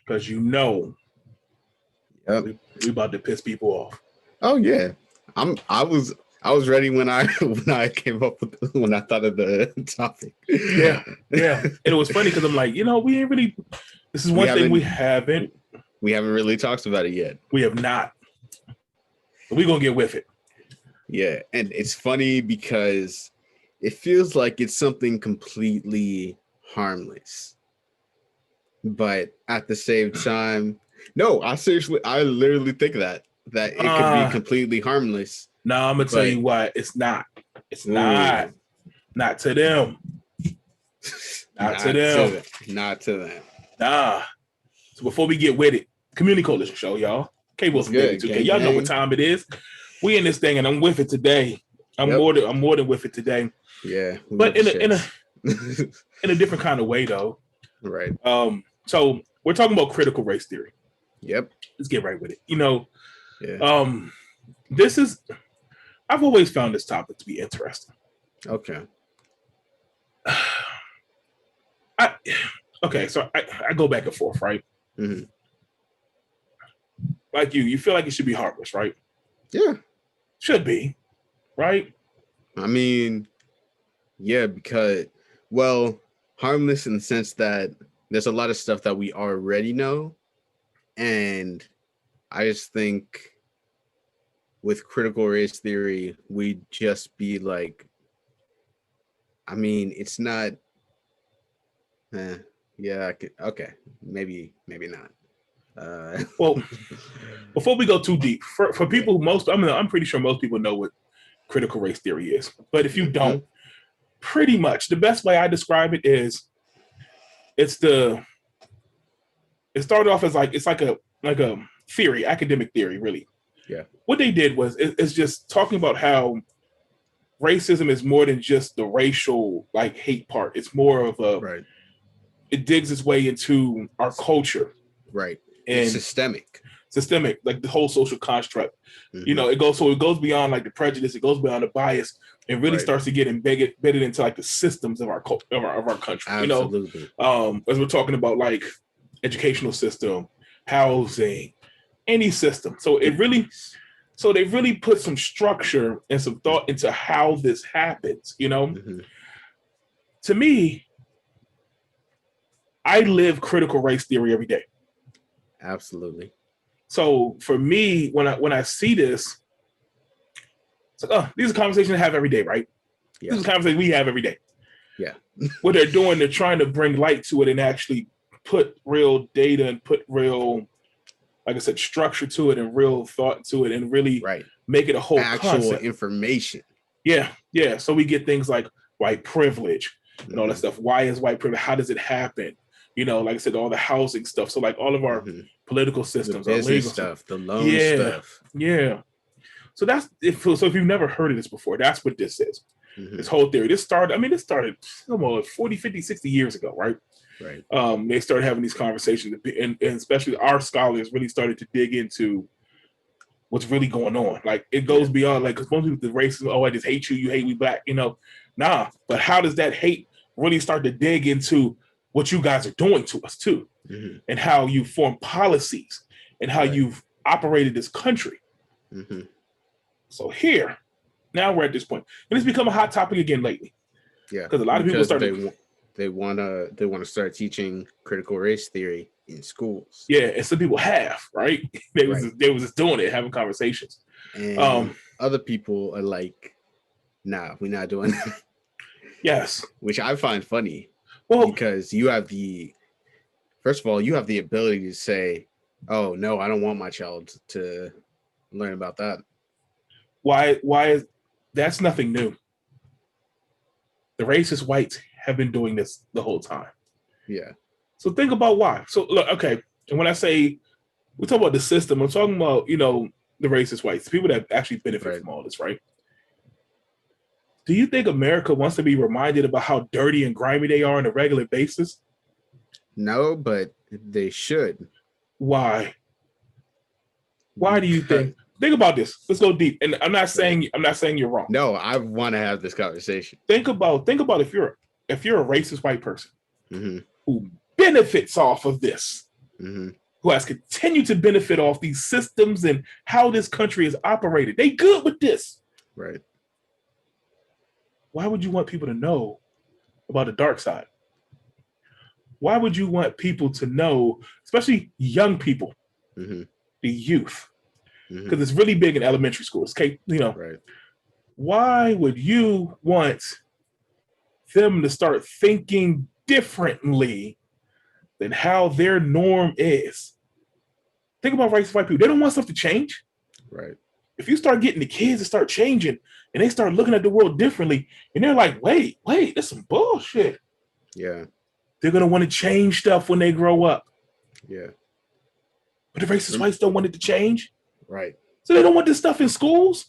because you know Yep. we about to piss people off. Oh yeah, I was ready when I came up with when I thought of the topic. Yeah. And it was funny because I'm like, we ain't really. This is one thing we haven't really talked about it yet. We have not. But we're gonna get with it. Yeah, and it's funny because it feels like it's something completely harmless, but at the same time, no, I literally think that it could be completely harmless. No, I'm gonna tell you what, it's not. It's not. Not to them. Not to them. Not to them. Nah. So before we get with it, Community Coalition Show, y'all. K Wilson Baby 2K. Y'all know what time it is. We in this thing, and I'm with it today. I'm more than with it today. Yeah, but in a different kind of way, though. Right. So we're talking about critical race theory. Yep. Let's get right with it. This is. I've always found this topic to be interesting. Okay. So I go back and forth, right? Mm-hmm. Like you feel like it should be harmless, right? Yeah. Should be, right? I mean, yeah, because, well, harmless in the sense that there's a lot of stuff that we already know. And I just think with critical race theory, we'd just be like, I mean, it's not, okay, maybe not. Well, before we go too deep, for people, I'm pretty sure most people know what critical race theory is. But if you don't, pretty much the best way I describe it is, it started off as it's like a theory, academic theory, really. Yeah. What they did was it's just talking about how racism is more than just the racial hate part. It's more of a it digs its way into our culture. Right. And it's systemic, like the whole social construct. Mm-hmm. It goes beyond the prejudice, it goes beyond the bias, and really starts to get embedded into the systems of our country. Absolutely. As we're talking about educational system, housing, any system. So they really put some structure and some thought into how this happens. Mm-hmm. To me, I live critical race theory every day. Absolutely. So for me, when I see this, it's like, these are conversations I have every day, right? Yeah. These are conversations we have every day. Yeah. What they're doing, they're trying to bring light to it and actually put real data and put real, like I said, structure to it and real thought to it and really make it a whole actual concept. Information. Yeah. So we get things like white privilege and all that stuff. Why is white privilege? How does it happen? Like I said, all the housing stuff. So all of our political systems, the business stuff, the loan stuff. Yeah. So if you've never heard of this before, that's what this is. Mm-hmm. This whole theory. This started almost 40, 50, 60 years ago, right? Right. They started having these conversations, and especially our scholars really started to dig into what's really going on. It goes beyond because most people, the racism, I just hate you, you hate me black, Nah, but how does that hate really start to dig into what you guys are doing to us too, and how you form policies and how you've operated this country. Mm-hmm. So now we're at this point, and it's become a hot topic again lately. Yeah, because a lot of people started. They want to start teaching critical race theory in schools. Yeah, and some people have They was just doing it, having conversations. And other people are like, "Nah, we're not doing that." Yes, which I find funny. Well, because first of all, you have the ability to say, "Oh no, I don't want my child to learn about that." Why is that's nothing new? The racist whites have been doing this the whole time. Yeah. So think about why. So look, okay, and when I say we talk about the system, I'm talking about the racist whites, the people that actually benefit from all this, right? Do you think America wants to be reminded about how dirty and grimy they are on a regular basis? No, but they should. Why? Why do you think? Think about this. Let's go deep. And I'm not saying you're wrong. No, I want to have this conversation. Think about if you're a racist white person who benefits off of this. Mm-hmm. who has continued to benefit off these systems and how this country is operated. They good with this. Right. Why would you want people to know about the dark side? Why would you want people to know, especially young people, Mm-hmm. the youth? Mm-hmm. Because it's really big in elementary schools. Okay, Right. why would you want them to start thinking differently than how their norm is? Think about racist white people. They don't want stuff to change. Right. If you start getting the kids to start changing and they start looking at the world differently, and they're like, wait, that's some bullshit. Yeah. They're going to want to change stuff when they grow up. Yeah. But the racist whites don't want it to change. Right. So they don't want this stuff in schools.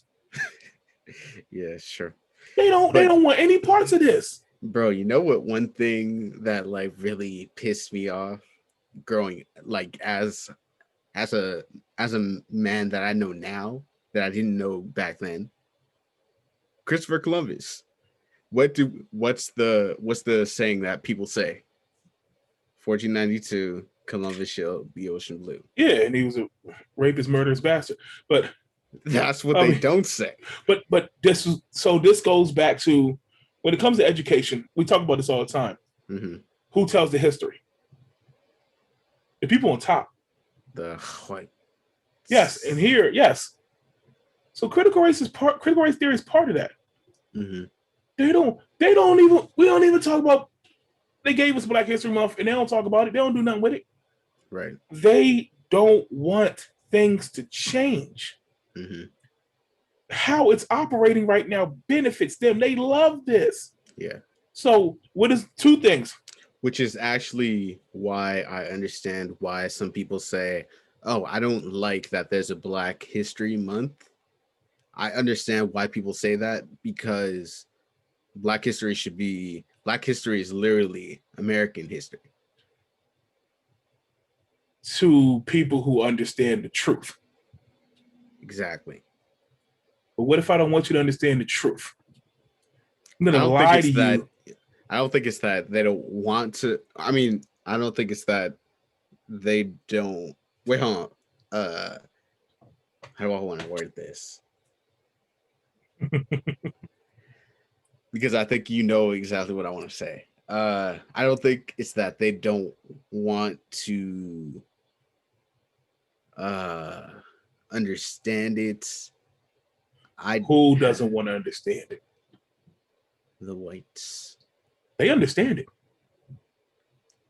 Yeah, sure. They don't want any parts of this. Bro, you know what, one thing that like really pissed me off growing like as a man that I know now that I didn't know back then? Christopher Columbus. What's the saying that people say? 1492, Columbus sailed the ocean blue. Yeah, and he was a rapist, murderous bastard. But that's what they don't say. But this goes back to when it comes to education. We talk about this all the time. Mm-hmm. Who tells the history? The people on top. The white. Yes, and here, yes. So critical race theory is part of that. Mm-hmm. We don't even talk about. They gave us Black History Month and they don't talk about it. They don't do nothing with it. Right. They don't want things to change. Mm-hmm. How it's operating right now benefits them. They love this. Yeah. So what is two things? Which is actually why I understand why some people say, oh, I don't like that there's a Black History Month. I understand why people say that because Black history is literally American history. To people who understand the truth. Exactly. But what if I don't want you to understand the truth? I'm going to lie to you. I don't think it's that they don't want to. I mean, I don't think it's that they don't. Wait, hold on. How do I want to word this? Because I think you know exactly what I want to say. I don't think it's that they don't want to understand it. Who doesn't want to understand it? The whites. They understand it.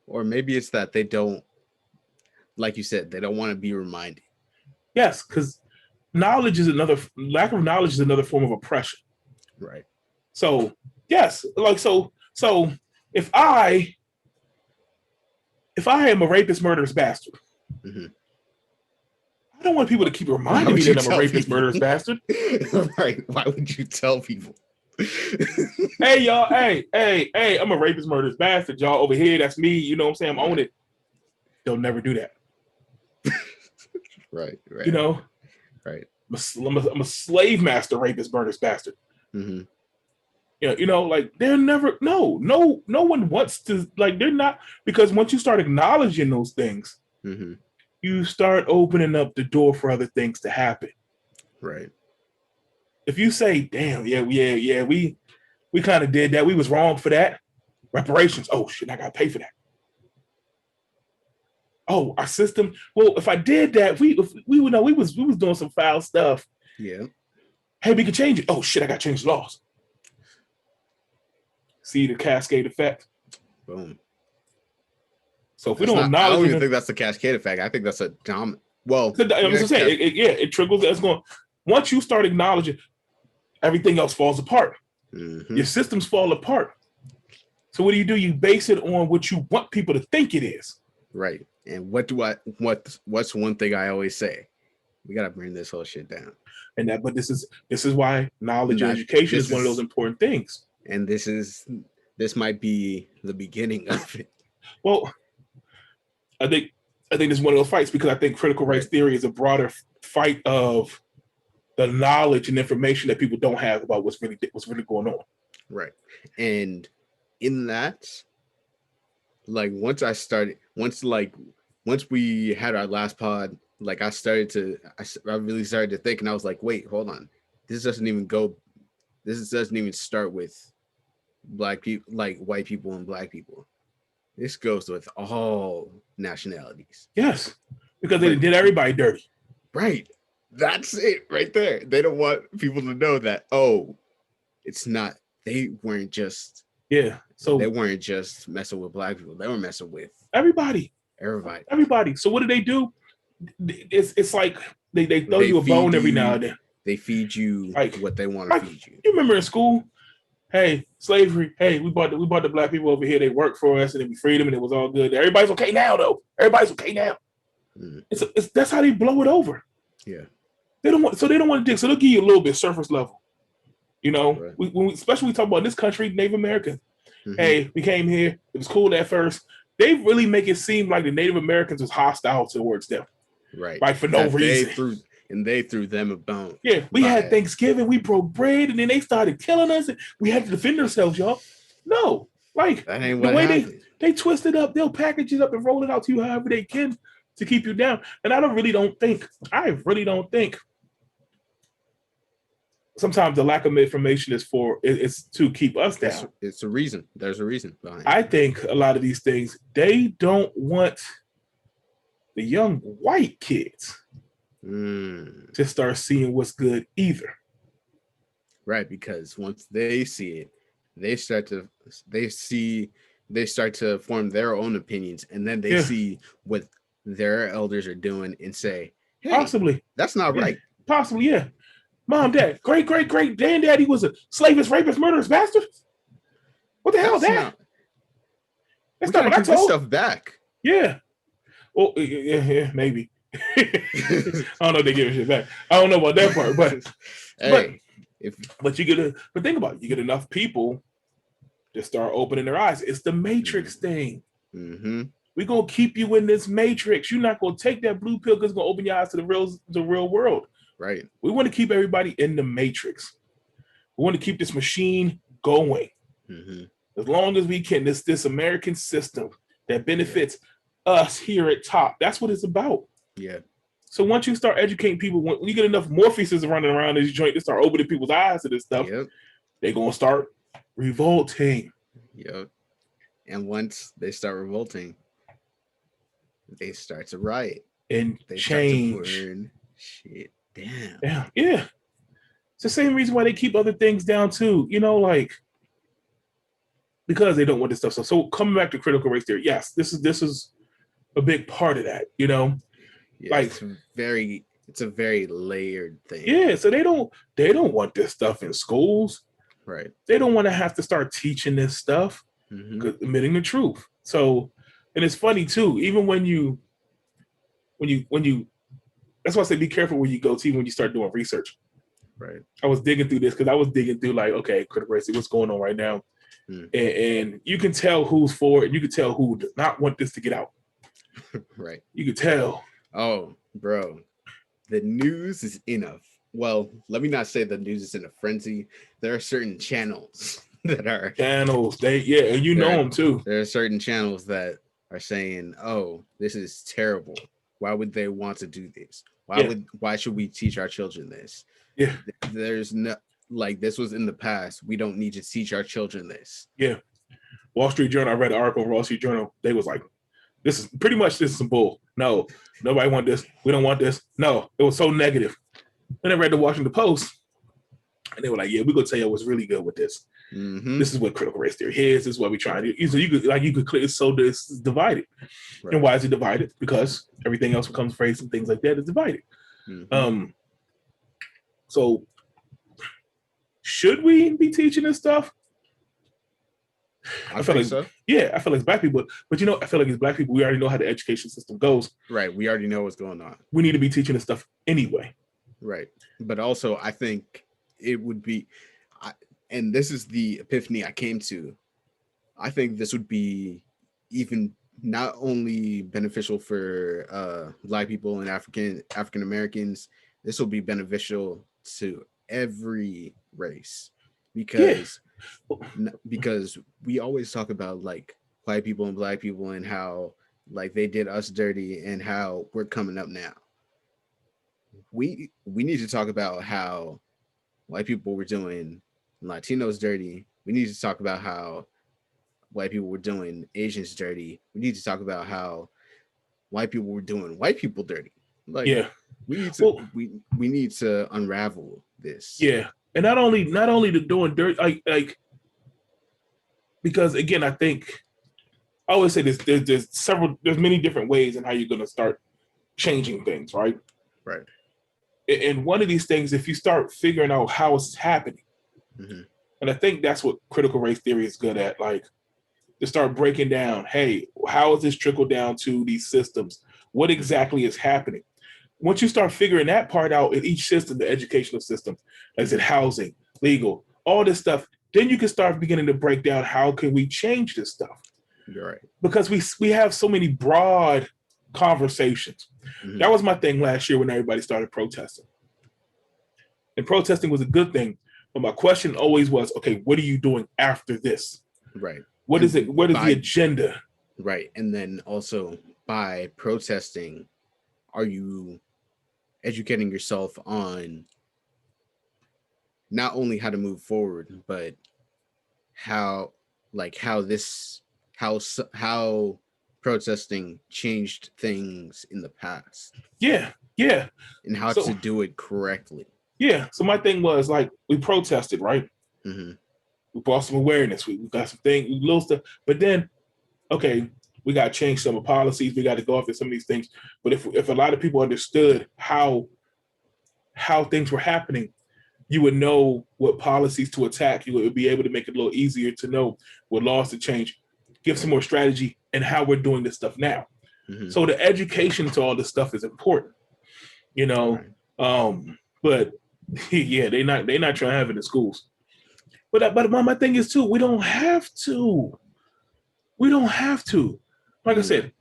Or maybe it's that they don't, like you said, they don't want to be reminded. Yes, because lack of knowledge is another form of oppression. Right. So yes, like so if I am a rapist, murderous bastard, mm-hmm. I don't want people to keep reminding me that I'm a rapist, murderous bastard. Right. Why would you tell people? Hey y'all, hey, I'm a rapist, murderous bastard. Y'all over here, that's me. You know what I'm saying? I'm on it. They'll never do that. Right. You know? Right. I'm a slave master, rapist, murderous bastard. Mm-hmm. Yeah, you know, like they're never no one wants to, like, they're not, because once you start acknowledging those things, mm-hmm. you start opening up the door for other things to happen. Right. If you say, damn, we kind of did that. We was wrong for that. Reparations. Oh shit, I gotta pay for that. Oh, our system. Well, if I did that, we would know we was doing some foul stuff. Yeah. Hey, we can change it. Oh shit, I gotta change the laws. See the cascade effect. Boom. So if we don't acknowledge, I don't even think that's the cascade effect. I think that's a dominant. Well, I was saying, it trickles. That's going. Once you start acknowledging, everything else falls apart. Mm-hmm. Your systems fall apart. So what do? You base it on what you want people to think it is. Right. And what's one thing I always say? We gotta bring this whole shit down. But this is why knowledge and education is one of those important things. And this might be the beginning of it. Well, I think this is one of those fights, because I think critical race theory is a broader fight of the knowledge and information that people don't have about what's really going on. Right. And in that, like once once we had our last pod, like I really started to think, and I was like, wait, hold on, this doesn't even go. This doesn't even start with black people, like white people and black people. This goes with all nationalities. Yes, because they But did everybody dirty. right, that's it right there. They don't want people to know that. Oh, it's not. They weren't just. Yeah. They So weren't just messing with black people. They were messing with everybody, everybody. everybody. So what do they do? It's like they throw They you a bone feed every now you. and then. They feed you Like what they want to like feed you. you remember in school, hey, slavery, hey, we brought the black people over here, they worked for us and then we freed them and it was all good. Everybody's okay now though. Everybody's okay now. Mm. It's that's how they blow it over. Yeah. They don't want to dig. So they'll give you a little bit surface level. You know, Right. especially when we talk about this country, Native Americans. Mm-hmm. Hey, we came here. It was cool at first. They really make it seem like the Native Americans was hostile towards them. Right. Like for no reason. They threw them a bone. Yeah, we had Thanksgiving, we broke bread, and then they started killing us. And we had to defend ourselves, y'all. No, like that ain't the what way happened. they twist it up, they'll package it up and roll it out to you however they can to keep you down. And I really don't think sometimes the lack of information is it's to keep us down. It's a reason. There's a reason behind it. I think a lot of these things, they don't want the young white kids to start seeing what's good either. Right, because once they see it, they start to form their own opinions, and then they see what their elders are doing and say, hey, possibly that's not right. Possibly, yeah. Mom, dad, great, granddaddy was a slavist, rapist, murderous bastard. What the hell is that? That's not what I told. This stuff back. Yeah. Well, yeah, maybe. I don't know if they give a shit back. I don't know about that part, but hey, but think about it. You get enough people to start opening their eyes. It's the Matrix thing. Mm-hmm. We're gonna keep you in this Matrix. You're not gonna take that blue pill because it's gonna open your eyes to the real world. Right. We want to keep everybody in the Matrix. We want to keep this machine going. Mm-hmm. As long as we can. This American system that benefits us here at top. That's what it's about. Yeah. So once you start educating people, when you get enough Morpheus running around this joint to start opening people's eyes to this stuff, they're gonna start revolting. Yep. And once they start revolting, they start to riot. And they change. Start to burn shit down. Yeah. It's the same reason why they keep other things down too. You know, like because they don't want this stuff. So coming back to critical race theory, yes, this is a big part of that. You know, like it's a very layered thing. Yeah, so they don't want this stuff in schools. Right. They don't want to have to start teaching this stuff, admitting the truth. So, and it's funny too. Even when you, that's why I say be careful where you go to when you start doing research. Right. I was digging through this because I was digging through like, okay, critical race, what's going on right now, and you can tell who's for it, and you can tell who does not want this to get out. Right. You can tell. Oh, bro, the news is well, let me not say the news is in a frenzy. There are certain channels that are channels. And you know them too. There are certain channels that are saying, "Oh, this is terrible. Why would they want to do this? Why should we teach our children this?" Yeah. There's no this was in the past. We don't need to teach our children this. Yeah. Wall Street Journal. I read an article in Wall Street Journal. They was like, this is some bull. No, nobody want this. We don't want this. No, it was so negative. Then I read the Washington Post, and they were like, "Yeah, we're gonna tell you what's really good with this. Mm-hmm. This is what critical race theory is. This is what we try to do." So you could clear. So this is divided. Right. And why is it divided? Because everything else becomes phrase and things like that is divided. Mm-hmm. So should we be teaching this stuff? I feel like so. Yeah, I feel like it's black people, but I feel like it's black people. We already know how the education system goes. Right. We already know what's going on. We need to be teaching this stuff anyway. Right. But also, I think it would be, and this is the epiphany I came to. I think this would be even not only beneficial for Black people and African Americans. This will be beneficial to every race because we always talk about like white people and Black people and how like they did us dirty and how we're coming up now. We need to talk about how white people were doing Latinos dirty. We need to talk about how white people were doing Asians dirty. We need to talk about how white people were doing white people dirty. Like Yeah. we need to Well, we need to unravel this. yeah. And not only the doing dirt, like because again, I think I always say this. There's many different ways in how you're going to start changing things, right? Right. And one of these things, if you start figuring out how it's happening, Mm-hmm. and I think that's what critical race theory is good at, like to start breaking down, hey, how is this trickle down to these systems? What exactly is happening? Once you start figuring that part out in each system, the educational system, like I said, housing, legal, all this stuff, then you can start beginning to break down how can we change this stuff. You're right. Because we have so many broad conversations. Mm-hmm. That was my thing last year when everybody started protesting. And protesting was a good thing. But my question always was, okay, what are you doing after this? Right. What is it? What is the agenda? Right. And then also by protesting, are you educating yourself on not only how to move forward, but how protesting changed things in the past. Yeah. And how to do it correctly. Yeah. So my thing was like we protested, right? Mm-hmm. We brought some awareness. We got some things, little stuff. But then, okay, we got to change some of policies. We got to go after some of these things. But if a lot of people understood how things were happening, you would know what policies to attack. You would be able to make it a little easier to know what laws to change, give some more strategy and how we're doing this stuff now. Mm-hmm. So the education to all this stuff is important, you know. Right. But yeah, they're not trying to have it in schools. But my thing is too, we don't have to. Like I said,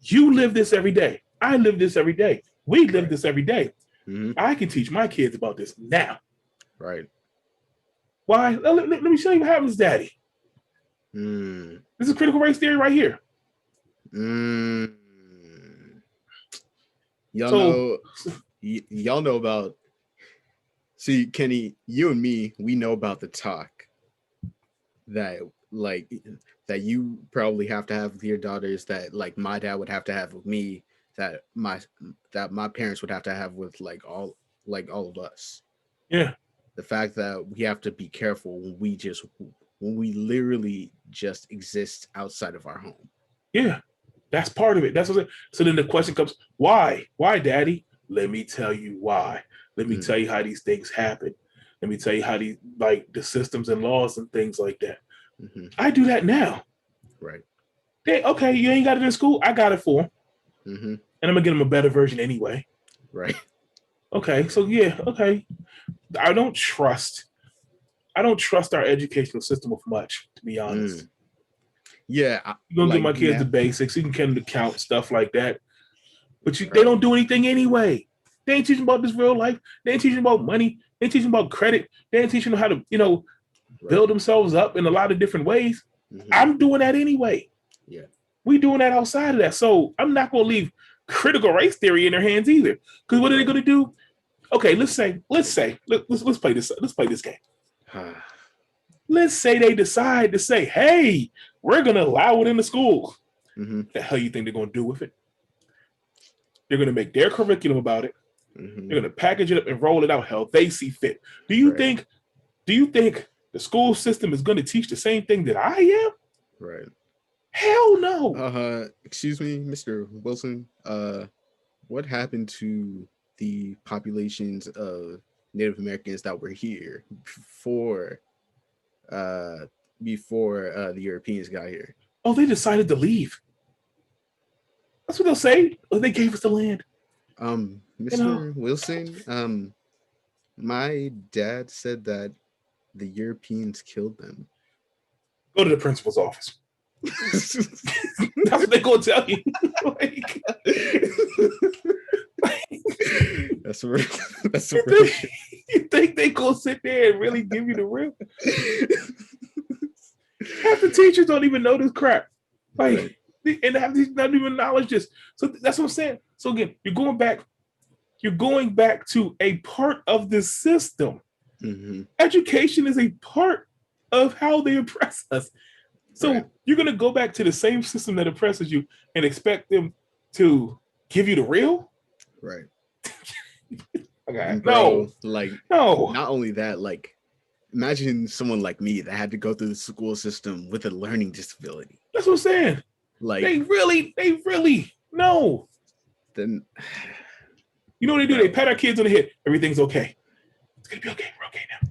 you live this every day. I live this every day. We live this every day. Mm-hmm. I can teach my kids about this now. Right. Why? Let me show you what happens, Daddy. This is critical race theory right here. Y'all know about. See, Kenny, you and me, we know about the talk that you probably have to have with your daughters, that like my dad would have to have with me, that my parents would have to have with all of us. Yeah. The fact that we have to be careful when we literally just exist outside of our home. Yeah. That's part of it. That's what. So then the question comes, why? Why, Daddy? Let me tell you why. Let me tell you how these things happen. Let me tell you how these, like the systems and laws and things like that. Mm-hmm. I do that now. Right. Okay, you ain't got it in school. I got it for them. Mm-hmm. And I'm going to get them a better version anyway. Right. Okay, so yeah, okay. I don't trust our educational system with much, to be honest. Yeah. You're going to give my kids the basics. You can get them to count, stuff like that. But they don't do anything anyway. They ain't teaching about this real life. They ain't teaching about money. They ain't teaching about credit. They ain't teaching them how to, build themselves up in a lot of different ways. Mm-hmm. I'm doing that anyway. Yeah. We doing that outside of that. So I'm not going to leave critical race theory in their hands either. Because what are they going to do? Okay, let's play this. Let's play this game. Let's say they decide to say, hey, we're going to allow it in the schools. Mm-hmm. The hell you think they're going to do with it? They're going to make their curriculum about it. Mm-hmm. They're going to package it up and roll it out how they see fit. Do you think the school system is going to teach the same thing that I am? Right. Hell no. Excuse me, Mr. Wilson. What happened to the populations of Native Americans that were here before the Europeans got here? Oh, they decided to leave. That's what they'll say. Oh, they gave us the land. Mr. Wilson, my dad said that the Europeans killed them. Go to the principal's office. That's what they're gonna tell you. That's real. That's real. You think they gonna sit there and really give you the real? Half the teachers don't even know this crap. Like, and have these not even knowledge this. So that's what I'm saying. So again, you're going back to a part of the system. Mm-hmm. Education is a part of how they oppress us. So Right. you're gonna go back to the same system that oppresses you and expect them to give you the real? Right. Okay. And bro, No. not only that, like, imagine someone like me that had to go through the school system with a learning disability. That's what I'm saying. Like, they really no. then You know what they do? bro, They pat our kids on the head. Everything's okay. It's gonna be okay. We're okay now.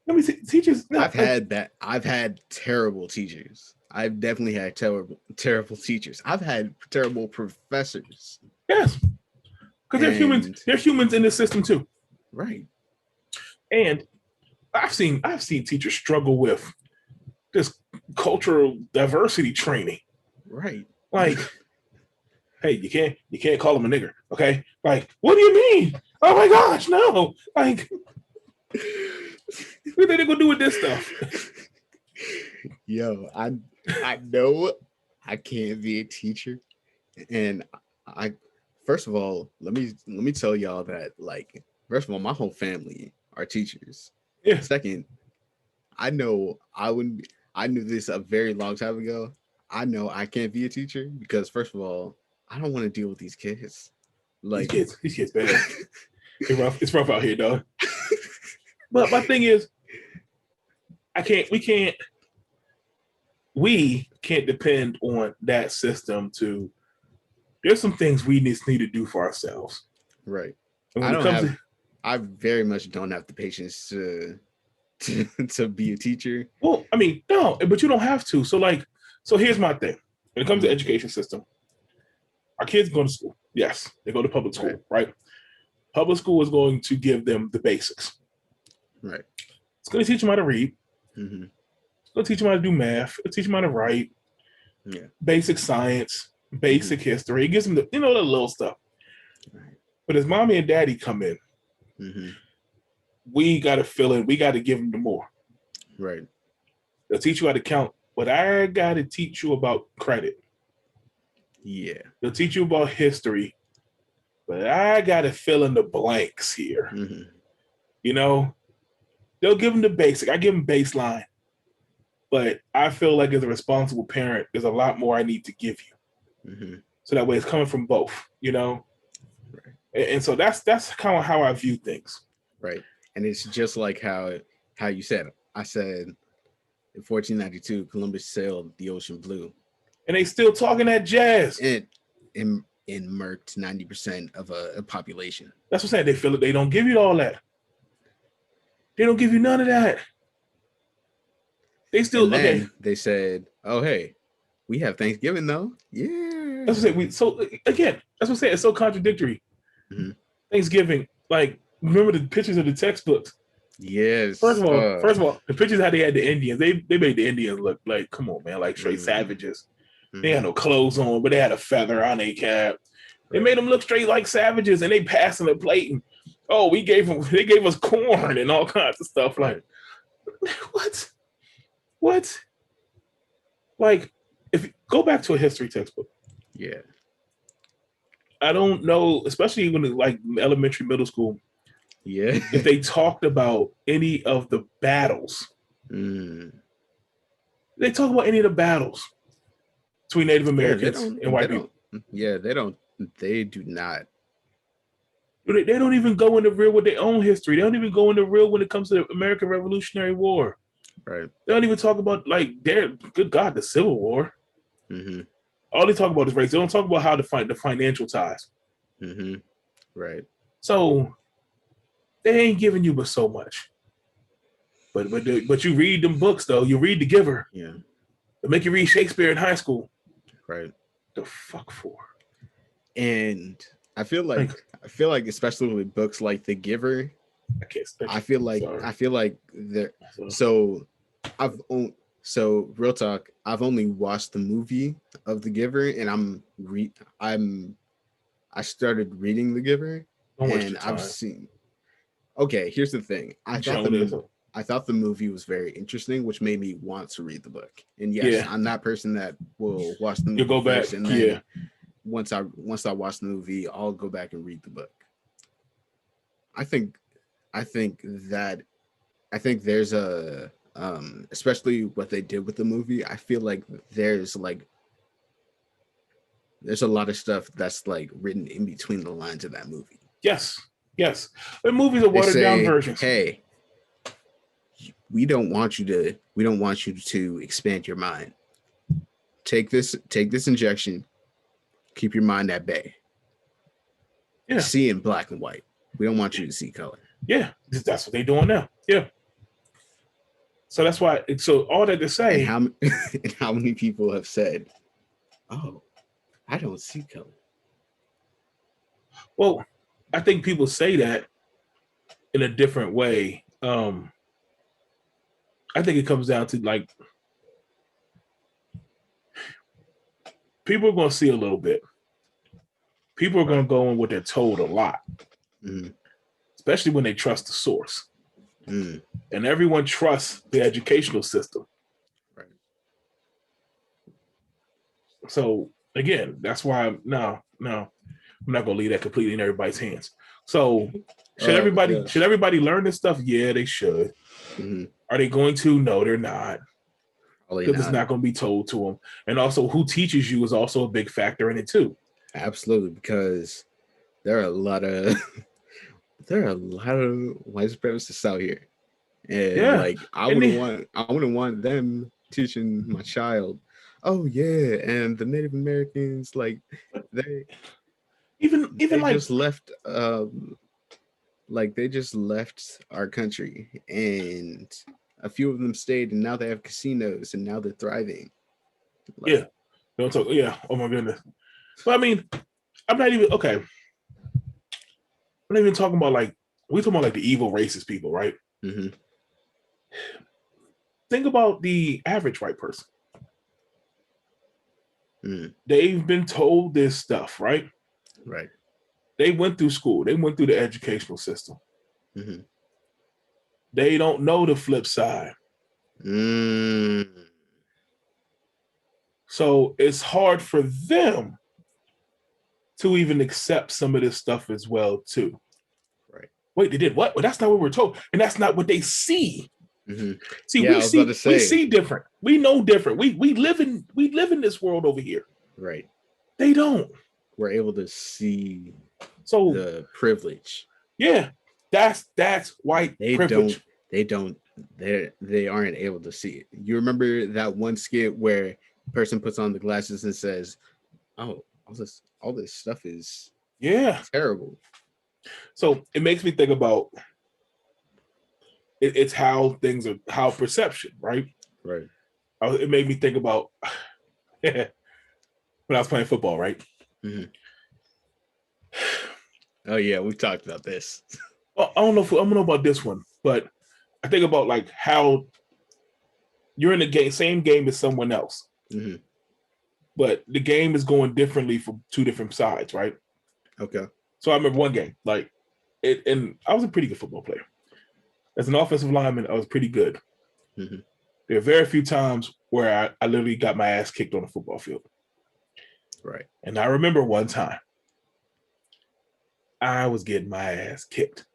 Let me see. Teachers. No, I've had terrible teachers. I've definitely had terrible teachers. I've had terrible professors. Yes, because they're humans. They're humans in this system too. Right. And I've seen teachers struggle with this cultural diversity training. Right. Like, hey, you can't call them a nigger, okay? Like, what do you mean? Oh my gosh, no! Like, what are they gonna do with this stuff? Yo, I know I can't be a teacher, and I first of all let me tell y'all that, like, first of all, my whole family are teachers. Yeah. Second, I know I wouldn't be, I knew this a very long time ago. I know I can't be a teacher because, first of all, I don't want to deal with these kids. Like, these kids bad. It's rough out here, dog. But my thing is, we can't depend on that system to. There's some things we need to do for ourselves. Right. And when I very much don't have the patience to be a teacher. Well, I mean, no, but you don't have to. So here's my thing. When it comes to education system, our kids go to school. Yes, they go to public school, right? Public school is going to give them the basics. Right. It's going to teach them how to read. Mm-hmm. It's going to teach them how to do math. It'll teach them how to write. Yeah. Basic science, basic history. It gives them the little stuff. Right. But as mommy and daddy come in, we got to fill in. We got to give them the more. Right. They'll teach you how to count. But I got to teach you about credit. Yeah. They'll teach you about history. But I got to fill in the blanks here. Mm-hmm. You know, they'll give them the basic. I give them baseline. But I feel like as a responsible parent, there's a lot more I need to give you. Mm-hmm. So that way it's coming from both, you know? Right. And so that's kind of how I view things. Right. And it's just like how you said it. I said in 1492, Columbus sailed the ocean blue. And they still talking that jazz. And murked 90% of a population. That's what I'm saying. They feel it. They don't give you all that. They don't give you none of that. They still, okay. They said, oh, hey, we have Thanksgiving though. Yeah. That's what I'm saying. So again, that's what I'm saying. It's so contradictory. Mm-hmm. Thanksgiving, like, remember the pictures of the textbooks? Yes. First of all, the pictures how they had the Indians, they made the Indians look like, come on, man, like straight savages. Mm-hmm. They had no clothes on, but they had a feather on their cap. They made them look straight like savages, and they passing the plate. And they gave us corn and all kinds of stuff. Like, what? Like, if you go back to a history textbook. Yeah. I don't know, especially when it's like elementary, middle school. Yeah. If they talked about any of the battles. They talk about any of the battles between Native Americans and white people. Yeah, they don't. They do not. They don't even go into real with their own history. They don't even go into real when it comes to the American Revolutionary War. Right. They don't even talk about, like, good God, the Civil War. Mm-hmm. All they talk about is race. They don't talk about how to find the financial ties. Mm-hmm. Right. So they ain't giving you but so much. But you read them books though. You read The Giver. Yeah. They make you read Shakespeare in high school. Right. The fuck for? And I feel like especially with books like The Giver, I feel like there. So real talk, I've only watched the movie of The Giver, and I started reading The Giver, and I've seen. Okay, here's the thing. I thought I thought the movie was very interesting, which made me want to read the book. And yes, Yeah, I'm that person that will watch the you movie go back. first, and Yeah, then once I watch the movie, I'll go back and read the book. I think I think that I think there's a especially what they did with the movie. I feel like there's a lot of stuff that's like written in between the lines of that movie. yes, yes. The movies are They watered down say, versions. "Hey, we don't want you to expand your mind. Take this injection, keep your mind at bay. Yeah, See in black and white. We don't want you to see color." yeah. That's what they're doing now. Yeah. So that's why. So all that to And say, how and how many people have said, "Oh, I don't see color." well, I think people say that in a different way. I think it comes down to like people are going to see a little bit. People are going Right. to go on what they're told a lot, Mm, especially when they trust the source. mm, And everyone trusts the educational system. right. So again, that's why I'm not going to leave that completely in everybody's hands. So Yeah. should everybody learn this stuff? Yeah, they should. Mm, Are they going to? No, they're not, probably because it's not. not going to be told to them. And also, who teaches you is also a big factor in it too. Absolutely, because there are a lot of there are a lot of white supremacists out here, and Yeah, like and I wouldn't want them teaching my child. Oh yeah, and the Native Americans they even they like just left they just left our country, and a few of them stayed, and now they have casinos, and now they're thriving. yeah, Like, don't talk. Yeah, oh my goodness. But I mean, I'm not even okay. I'm not even talking about like we talking about like the evil racist people, right? mm-hmm, Think about the average white person. mm, They've been told this stuff, right? right, They went through school. They went through the educational system. mm-hmm, They don't know the flip side. mm, So it's hard for them to even accept some of this stuff as well, too. right. Wait, they did what? Well, that's not what we're told. And that's not what they see. Mm-hmm. See, Yeah, I was about to we say, see different. We know different. We live in this world over here. right. They don't. We're able to see So the privilege. yeah, that's white They don't. privilege. They don't. They aren't able to see it. You remember that one skit where a person puts on the glasses and says, "Oh, all this stuff is Yeah. terrible." So it makes me think about it's how things are, how perception, right? Right. It made me think about when I was playing football, right? Mm-hmm. Oh yeah, we've talked about this. I don't know if I don't know about this one, but I think about like how you're in the game, same game as someone else, Mm-hmm. but the game is going differently from two different sides, right? Okay. So I remember one game, like it, and I was a pretty good football player. As an offensive lineman, I was pretty good. Mm-hmm. There are very few times where I literally got my ass kicked on the football field. Right. And I remember one time I was getting my ass kicked.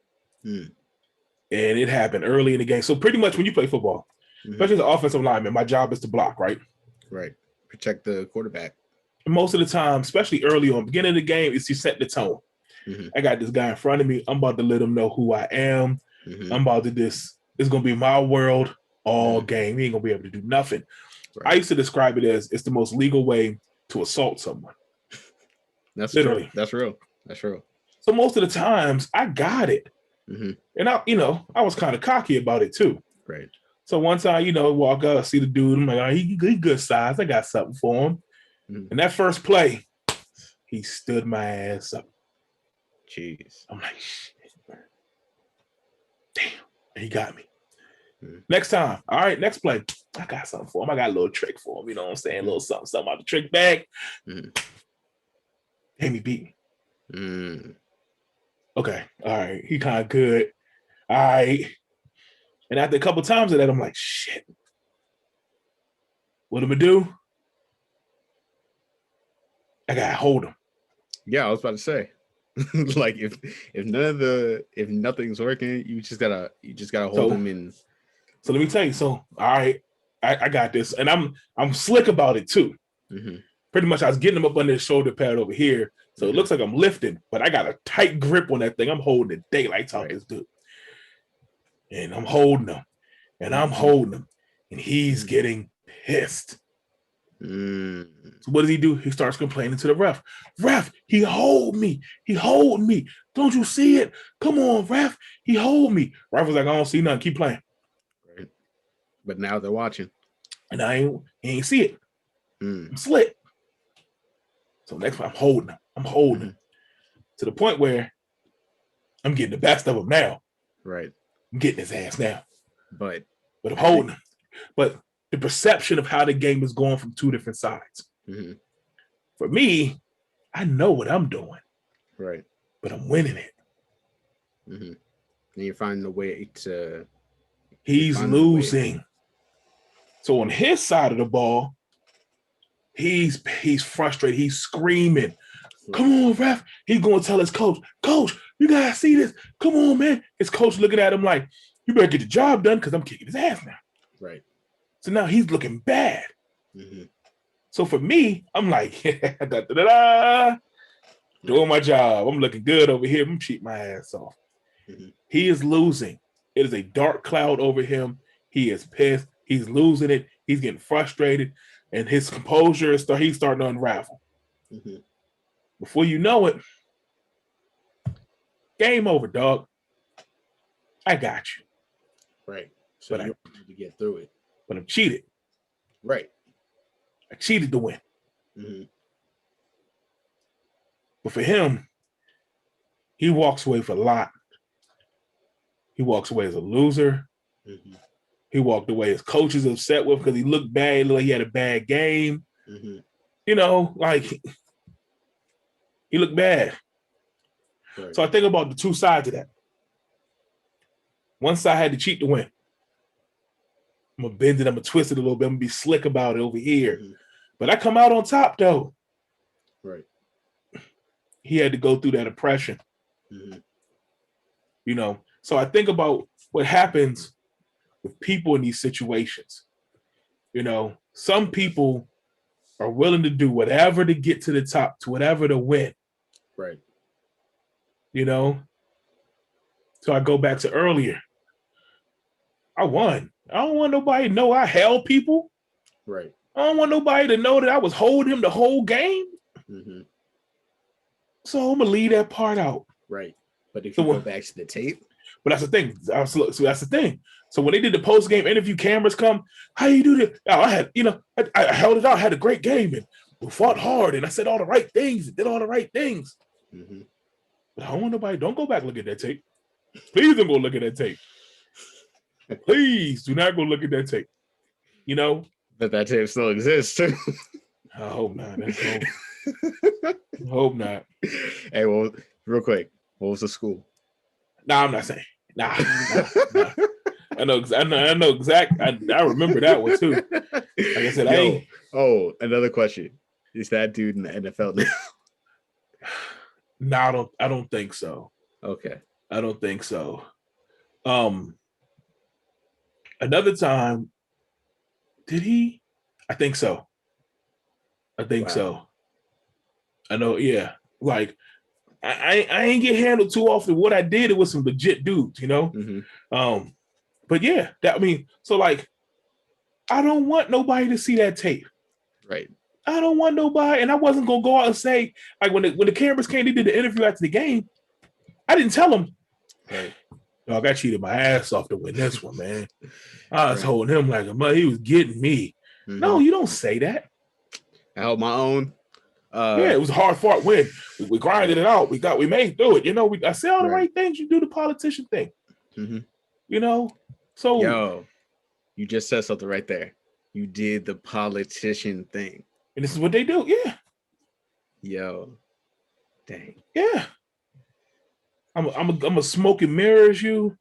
Mm-hmm. And it happened early in the game. So pretty much when you play football, especially as an offensive lineman, my job is to block, right? Right. Protect the quarterback. And most of the time, especially early on, beginning of the game, is to set the tone. Mm-hmm. I got this guy in front of me. I'm about to let him know who I am. Mm-hmm. I'm about to this. It's gonna be my world all Mm-hmm. game. He ain't gonna be able to do nothing. Right. I used to describe it as it's the most legal way to assault someone. That's Literally. true. That's real. That's real. So most of the times I got it. Mm-hmm. And I was kind of cocky about it too. Right. So once I, walk up, see the dude, I'm like, oh, he good size. I got something for him. Mm-hmm. And that first play, he stood my ass up. Jeez. I'm like, shit. Damn. And he got me. Mm-hmm. Next time. All right, next play. I got something for him. I got a little trick for him. You know what I'm saying? A little something out the trick bag. Mm-hmm. Damn, he beat me. Mm-hmm. Okay. All right. He kind of good. All right. And after a couple times of that, I'm like, shit. What am I do? I gotta hold him. Yeah, I was about to say. Like if nothing's working, you just gotta hold them in. So let me tell you. So all right, I got this, and I'm slick about it too. Mm-hmm. Pretty much, I was getting him up on this shoulder pad over here, so it looks like I'm lifting, but I got a tight grip on that thing. I'm holding it daylights out this dude, and I'm holding him, and I'm holding him, and he's getting pissed. So what does he do? He starts complaining to the ref. Ref, he hold me. He hold me. Don't you see it? Come on, ref. He hold me. Ref was like, I don't see nothing. Keep playing. Right. But now they're watching. And he ain't see it. I'm slick. So next time I'm holding him. I'm holding him. To the point where I'm getting the best of him now. Right. I'm getting his ass now. But I'm holding him. But the perception of how the game is going from two different sides. For me, I know what I'm doing. Right. But I'm winning it. And you're finding a way to... He's losing. So on his side of the ball, he's frustrated. He's screaming. Come on, ref. He's going to tell his coach, Coach, you got to see this. Come on, man. His coach looking at him like, you better get the job done because I'm kicking his ass now. Right. So now he's looking bad. So for me, I'm like, doing my job. I'm looking good over here. I'm cheating my ass off. He is losing. It is a dark cloud over him. He is pissed. He's losing it. He's getting frustrated. And his composure is he's starting to unravel. Before you know it, game over, dog. I got you. Right. So you need to get through it. But I'm cheated. Right. I cheated to win. But for him, he walks away for a lot. He walks away as a loser. He walked away. His coach is upset with because he looked bad. He looked like he had a bad game. You know, like he looked bad. Right. So I think about the two sides of that. One side had to cheat to win. I'm going to bend it. I'm going to twist it a little bit. I'm going to be slick about it over here. But I come out on top, though. Right. He had to go through that oppression. You know, so I think about what happens with people in these situations. You know, some people are willing to do whatever to get to the top, to whatever to win. Right. You know, so I go back to earlier. I won. I don't want nobody to know I held people. Right. I don't want nobody to know that I was holding him the whole game. So I'm going to leave that part out. Right. But if you go back to the tape. But that's the thing. So that's the thing. So when they did the post-game interview, cameras come, how you do this? I had, you know, I held it out, had a great game and we fought hard and I said all the right things, did all the right things. But I don't want nobody, don't go back and look at that tape. Please don't go look at that tape. Please do not go look at that tape. You know? But that tape still exists too. I hope not. I hope not. Hey, well, real quick, what was the school? Nah, I'm not saying. Nah. I know exact. I remember that one too. Like I said, another question. Is that dude in the NFL now? No, I don't think so. Okay. I don't think so. Another time, did he? I think so. So. I know, yeah. Like, I ain't get handled too often. What I did, it was some legit dudes, you know? But yeah, so like, I don't want nobody to see that tape. Right. I don't want nobody, and I wasn't gonna go out and say, like when the cameras came, they did the interview after the game. I didn't tell them. Right. Dog, I cheated my ass off to win this one, man. I was holding him like a mother. He was getting me. No, you don't say that. I held my own. Yeah, it was a hard fought win. We grinded it out. We made through it. You know, I say all the right things. You do the politician thing. You know, so yo, you just said something right there. You did the politician thing, and this is what they do. Yeah. Yo, dang. Yeah. I'm a smoke and mirrors you.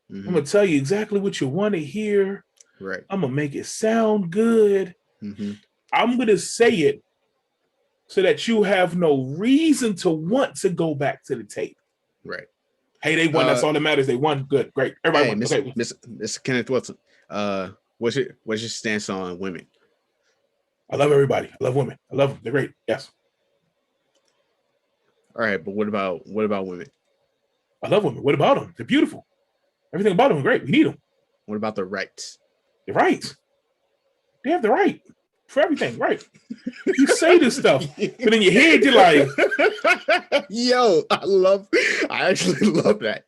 I'm gonna tell you exactly what you want to hear. Right. I'm gonna make it sound good. I'm gonna say it so that you have no reason to want to go back to the tape. Right. Hey, they won. That's all that matters. They won. Good, great. Everybody won. Okay. Mr. Kenneth Wilson. What's your stance on women? I love everybody. I love women. I love them. They're great. Yes. All right, but what about women? I love women. What about them? They're beautiful. Everything about them is great. We need them. What about the rights? The rights. They have the right for everything. Right. You say this stuff, but in your head you're like, "Yo, I actually love that."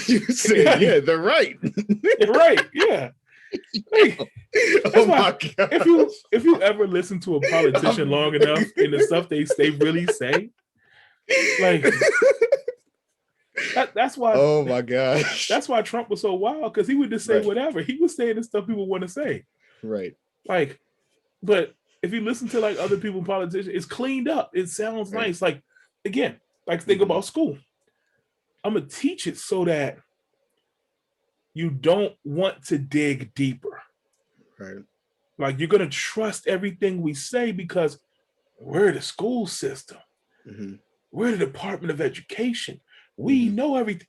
You said, "Yeah, they're right." They're right. Yeah. Hey, oh my God. If you ever listen to a politician long enough and the stuff they really say, like that's why. Oh my gosh. That's why Trump was so wild, because he would just say whatever. He was saying the stuff people want to say. Right. Like, but if you listen to like other people, politicians, it's cleaned up. It sounds nice. Like, again, like think about school. I'm gonna teach it so that you don't want to dig deeper. Right. Like, you're gonna trust everything we say because we're the school system. We're the Department of Education. We know everything.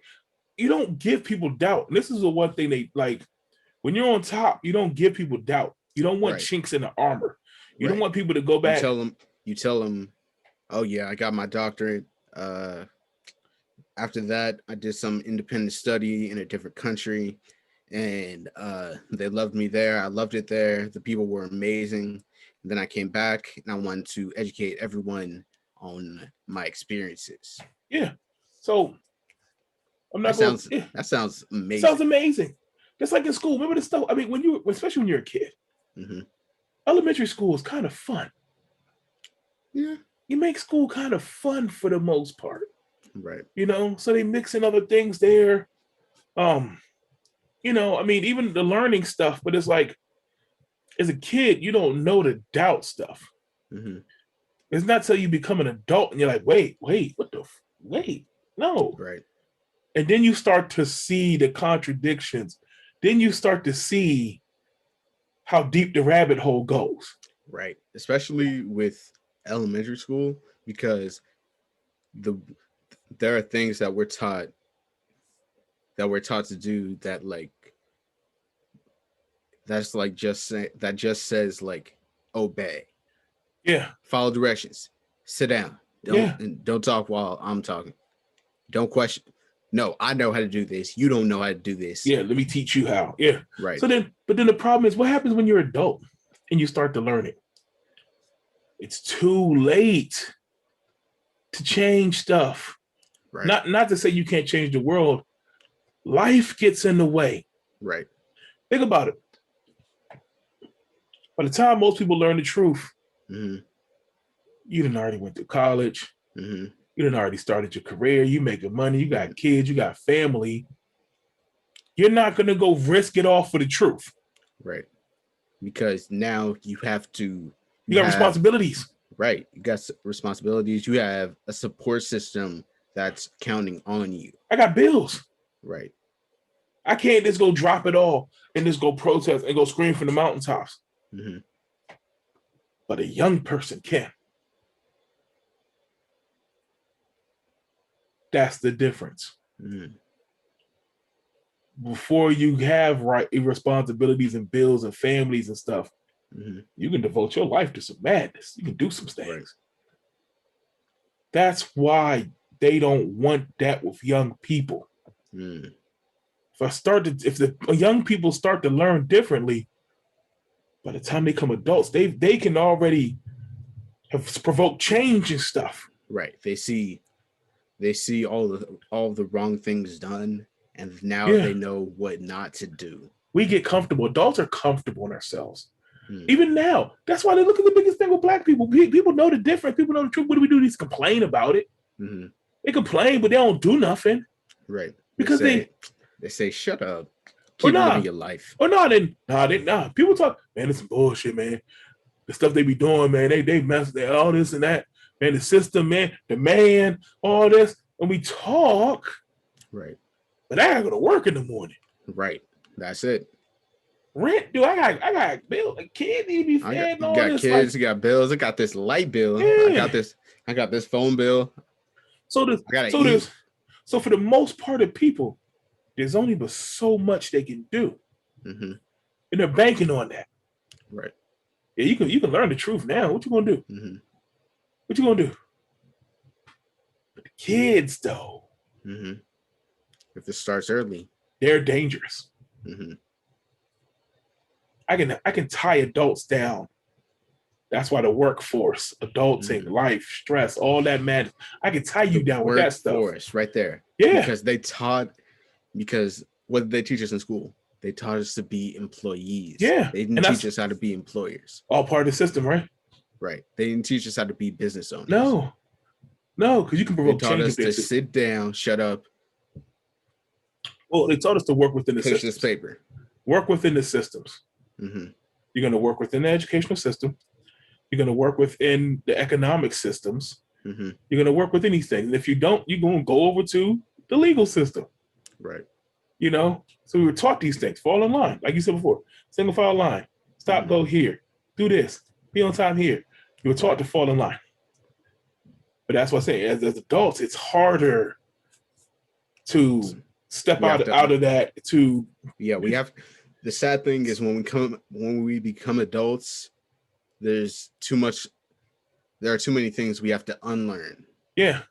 You don't give people doubt. And this is the one thing they like. When you're on top, you don't give people doubt. You don't want chinks in the armor. You don't want people to go back. You tell them, oh yeah, I got my doctorate. After that, I did some independent study in a different country, and they loved me there. I loved it there. The people were amazing. And then I came back and I wanted to educate everyone on my experiences. Yeah. So I'm not that sounds amazing. Sounds amazing. Just like in school. Remember the stuff? I mean, especially when you're a kid, elementary school is kind of fun. Yeah. You make school kind of fun for the most part. Right. You know, so they mix in other things there. You know, I mean, even the learning stuff, but it's like, as a kid, you don't know the doubt stuff. It's not till you become an adult and you're like, wait, no. Right. And then you start to see the contradictions. Then you start to see how deep the rabbit hole goes. Right. Especially with elementary school, because there are things that we're taught to do that just says like obey. Yeah. Follow directions. Sit down. Don't talk while I'm talking. Don't question. No, I know how to do this. You don't know how to do this. Yeah, let me teach you how. Yeah. Right. But then the problem is, what happens when you're an adult and you start to learn it? It's too late to change stuff. Right. Not to say you can't change the world. Life gets in the way. Right. Think about it. By the time most people learn the truth, you done already went to college. You done already started your career. You making money. You got kids. You got family. You're not going to go risk it all for the truth. Right. Because now you have to. You got responsibilities. Right. You got responsibilities. You have a support system that's counting on you. I got bills. Right. I can't just go drop it all and just go protest and go scream from the mountaintops. But a young person can. That's the difference. Before you have responsibilities and bills and families and stuff, you can devote your life to some madness. You can do some things. Right. That's why they don't want that with young people. If the young people start to learn differently, by the time they become adults, they can already have provoked change and stuff. Right. They see all the wrong things done, and now they know what not to do. We get comfortable. Adults are comfortable in ourselves. Even now, that's why they look at the biggest thing with Black people. People know the difference. People know the truth. What do we do? They complain about it. They complain, but they don't do nothing. Right. Because they say, "Shut up. Keep living your life." Or nah. People talk, man, it's some bullshit, man. The stuff they be doing, man, they mess with all this and that. Man, the system, man, the man, all this. And we talk. Right. But I gotta go to work in the morning. Right. That's it. Rent, dude. I got bills. A kid need to be fed and You all got this. kids, Like, you got bills. I got this light bill. yeah. I got this phone bill. So there's, I gotta so eat. there's, so for the most part of people, there's only but so much they can do, Mm-hmm. and they're banking on that. Right. Yeah, you can learn the truth now. What you gonna do? Mm-hmm. What you gonna do? But the kids, though, Mm-hmm. If it starts early. they're dangerous. Mm-hmm. I can tie adults down. That's why the workforce, adulting, Mm-hmm. life, stress, all that matters. I can tie The you down with that stuff. workforce right there. Yeah. Because what did they teach us in school? They taught us to be employees. Yeah. They didn't And teach that's us how to be employers. all part of the system, right? Right. They didn't teach us how to be business owners. No, because you can They provoke taught change us to eventually. sit down, shut up, Well, they taught us to work within the push systems. this paper. Work within the systems. Mm-hmm. You're going to work within the educational system. You're going to work within the economic systems. Mm-hmm. You're going to work within these things. And if you don't, you're going to go over to the legal system. Right. You know? So we were taught these things. Fall in line. Like you said before. Single file line. Stop, go here. Do this. Be on time here. You were taught to fall in line. But that's what I'm saying. As adults, it's harder to step out of that to... Yeah, we have... The sad thing is when we become adults, there are too many things we have to unlearn. Yeah.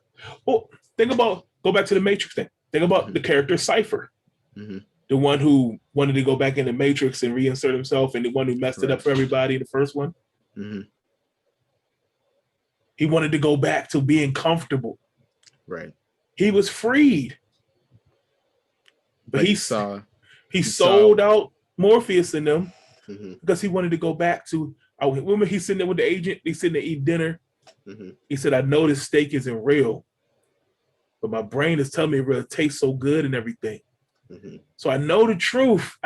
Well, go back to the Matrix thing. Think about the character Cypher. Mm-hmm. The one who wanted to go back in the Matrix and reinsert himself, and the one who messed it up for everybody in the first one. Mm-hmm. He wanted to go back to being comfortable. Right. He was freed. But he sold out Morpheus in them because he wanted to go back to... Remember he's sitting there with the agent, he's sitting there eating dinner. Mm-hmm. He said, I know this steak isn't real, but my brain is telling me it really tastes so good and everything. Mm-hmm. So I know the truth.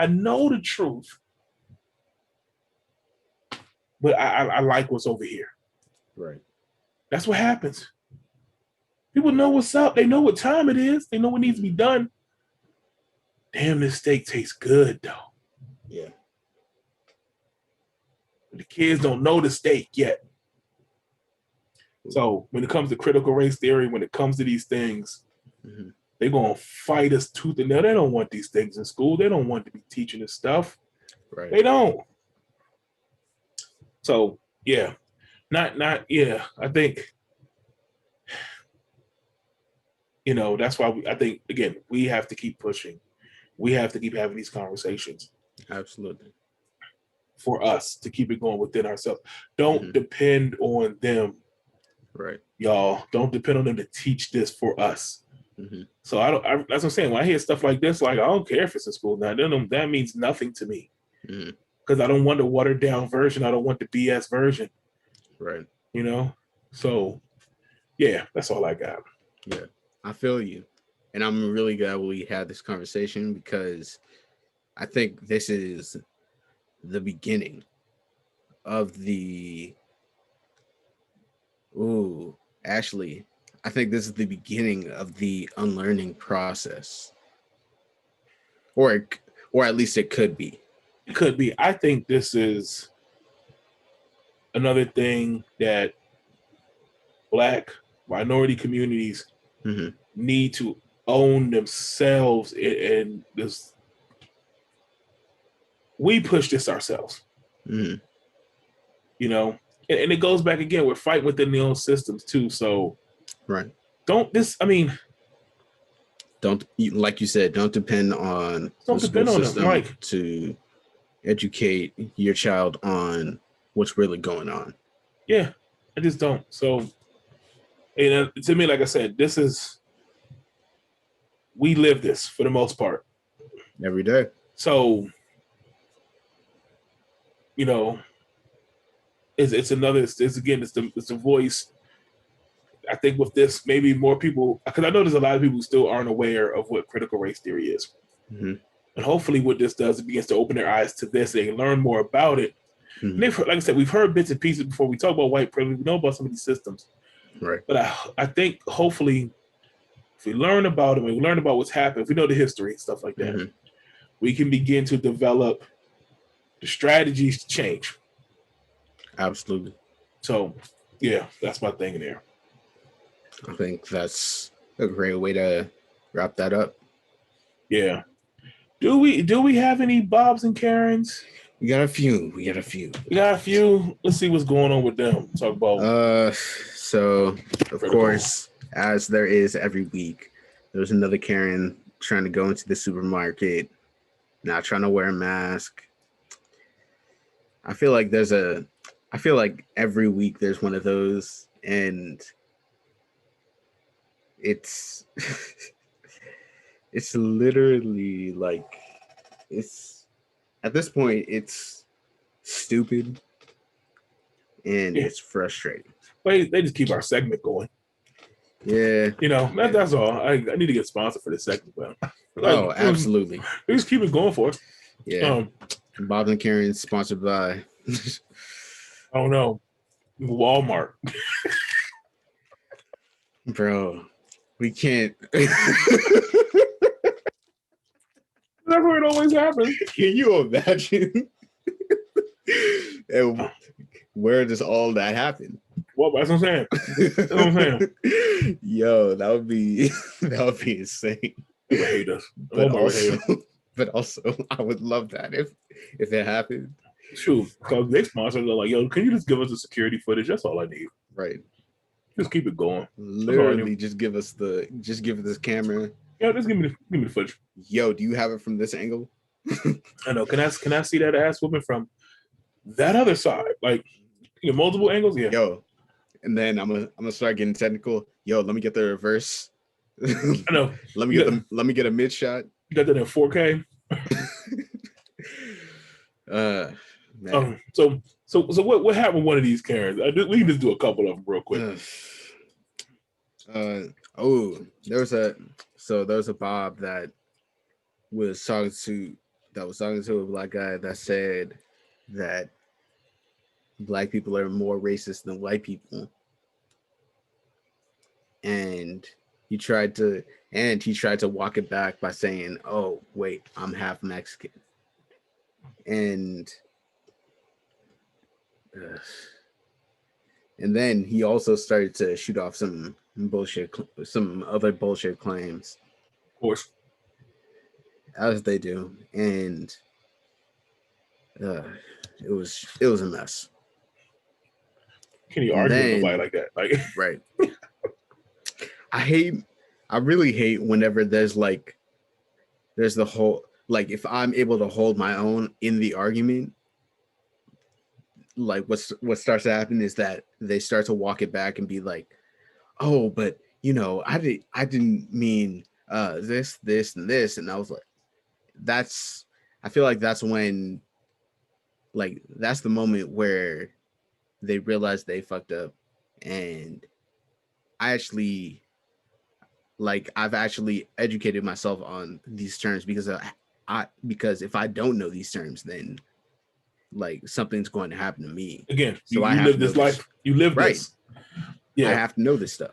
But I like what's over here. Right. That's what happens. People know what's up. They know what time it is. They know what needs to be done. Damn, this steak tastes good, though. Yeah. The kids don't know the steak yet. So when it comes to critical race theory, when it comes to these things, they're going to fight us tooth and nail. They don't want these things in school. They don't want to be teaching this stuff. Right. They don't. So, yeah. I think, that's why I think, again, we have to keep pushing. We have to keep having these conversations. Absolutely. For us to keep it going within ourselves. Don't depend on them. Right. Y'all, don't depend on them to teach this for us. Mm-hmm. So that's what I'm saying. When I hear stuff like this, like, I don't care if it's in school now. That means nothing to me. Because I don't want the watered down version. I don't want the BS version. Right. So, yeah, that's all I got. Yeah, I feel you. And I'm really glad we had this conversation because I think this is the beginning of I think this is the beginning of the unlearning process. Or at least it could be. It could be. I think this is another thing that Black minority communities need to own themselves and this. We push this ourselves. And it goes back again. We're fighting within the own systems too. So right. Don't, like you said, don't depend on the school system to educate your child on what's really going on. Yeah, I just don't. So, to me, like I said, we live this for the most part. Every day. So, it's the voice. I think with this, maybe more people, because I know there's a lot of people who still aren't aware of what critical race theory is. And hopefully what this does, it begins to open their eyes to this. They can learn more about it. And like I said, we've heard bits and pieces before. We talk about white privilege. We know about some of these systems. Right. But I think hopefully if we learn about them, we learn about what's happened, if we know the history and stuff like that, we can begin to develop the strategies to change. Absolutely. So, yeah, that's my thing there. I think that's a great way to wrap that up. Yeah. Do we have any Bobs and Karens? We got a few. We got a few. Let's see what's going on with them. Talk about. So of course, as there is every week, there's another Karen trying to go into the supermarket, not trying to wear a mask. I feel like every week there's one of those, and it's it's literally like it's at this point it's stupid and it's frustrating. Wait, they just keep our segment going. Yeah, that's all. I need to get sponsored for this segment, but absolutely, we just keep it going for it. Yeah, Bob and Karen sponsored by I don't know, Walmart. Bro, we can't. That's where it always happens. Can you imagine? And where does all that happen? Well, that's what I'm saying. Yo, that would be insane. They would hate us. But also, I would love that if it happened. True, because they sponsors are like, yo, can you just give us the security footage? That's all I need. Right. Just keep it going. Literally, just give us this camera. Yo, just give me the footage. Yo, do you have it from this angle? I know. Can I see that ass whooping from that other side? Like, multiple angles? Yeah. Yo, and then I'm gonna start getting technical. Yo, let me get the reverse. I know. let me get a mid shot. You got that in 4K. Man. So what happened with one of these Karens? We can just do a couple of them real quick. There was a Bob that was talking to a black guy that said that black people are more racist than white people, and he tried to walk it back by saying, "Oh wait, I'm half Mexican," and then he also started to shoot off some other bullshit claims. Of course, as they do, and it was a mess. Can you argue with nobody like that? Like, right. I really hate whenever there's the whole, like, if I'm able to hold my own in the argument, like what starts to happen is that they start to walk it back and be like, oh, but I didn't mean this and this, and I was like, I feel like that's when, like, that's the moment where they realize they fucked up. And I've actually educated myself on these terms because if I don't know these terms, then like something's going to happen to me. Again, so you live this life. You live right. This. Yeah, I have to know this stuff.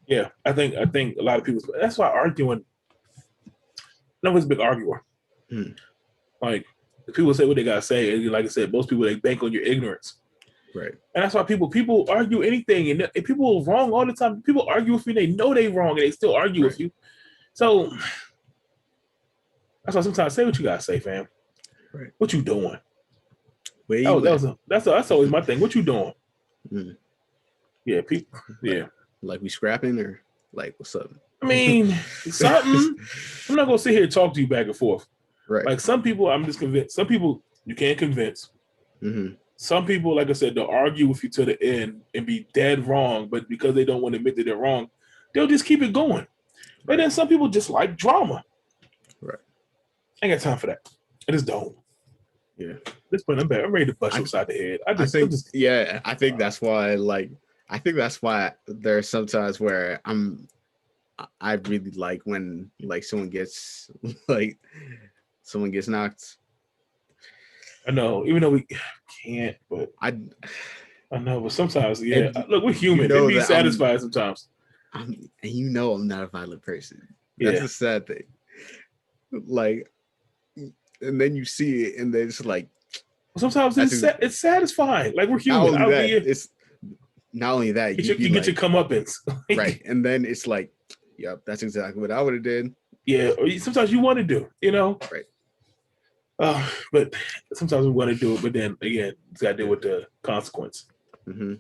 Yeah, I think a lot of people. That's why arguing. I'm always a big arguer. Like, people say what they gotta say, and like I said, most people, they bank on your ignorance. Right. And that's why people argue anything, and people are wrong all the time. People argue with you, they know they wrong, and they still argue with you. So that's why sometimes say what you gotta say, fam. Right. What you doing? That's always my thing. What you doing? Yeah, people. Yeah. Like, we scrapping, or like, what's up? I mean, something. I'm not gonna sit here and talk to you back and forth. Right. Like, some people, I'm just convinced. Some people you can't convince. Some people, like I said, they'll argue with you to the end and be dead wrong, but because they don't want to admit that they're wrong, they'll just keep it going. But then some people just like drama. Right. I ain't got time for that. I just don't. Yeah. At this point, I'm ready to bust you upside the head. I think that's why, like, there are some times where I really like when, like, someone gets knocked. I know, even though we can't, but I know, but sometimes, yeah. Look, we're human. It be satisfied sometimes. I'm not a violent person. That's a sad thing. Like, and then you see it, and then it's like Sometimes that's it's satisfying. Like we're not human. only I'll that, give you it's not only that you be get your like comeuppance. right, and then it's like, yep, that's exactly what I would have did. Yeah, or sometimes you want to do, Right. but sometimes we want to do it, but then again, it's got to deal with the consequence. Mm-hmm.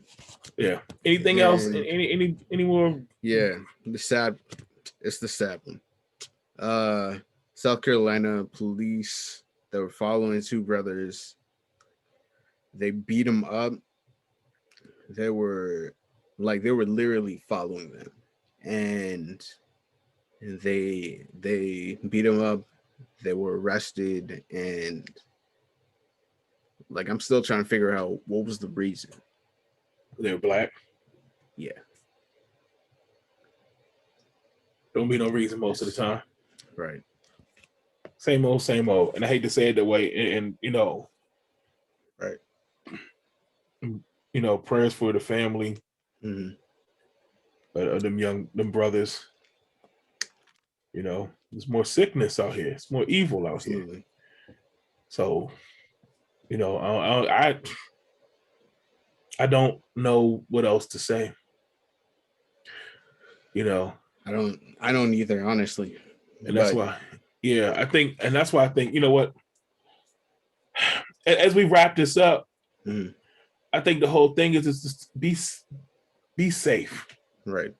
Yeah. Anything else? And Any more? yeah, it's the sad one. South Carolina police that were following two brothers, they beat them up. They were literally following them, and they beat them up. They were arrested, and like I'm still trying to figure out what was the reason. They're black. Yeah. Don't be no reason most of the time. Right. Same old, same old. And I hate to say it that way. And Right. Prayers for the family Mm-hmm. of them brothers. There's more sickness out here. It's more evil out Absolutely. here. So, I don't know what else to say. I don't either, honestly. And that's why, and that's why I think, you know what? As we wrap this up, mm-hmm. I think the whole thing is just be safe. Right.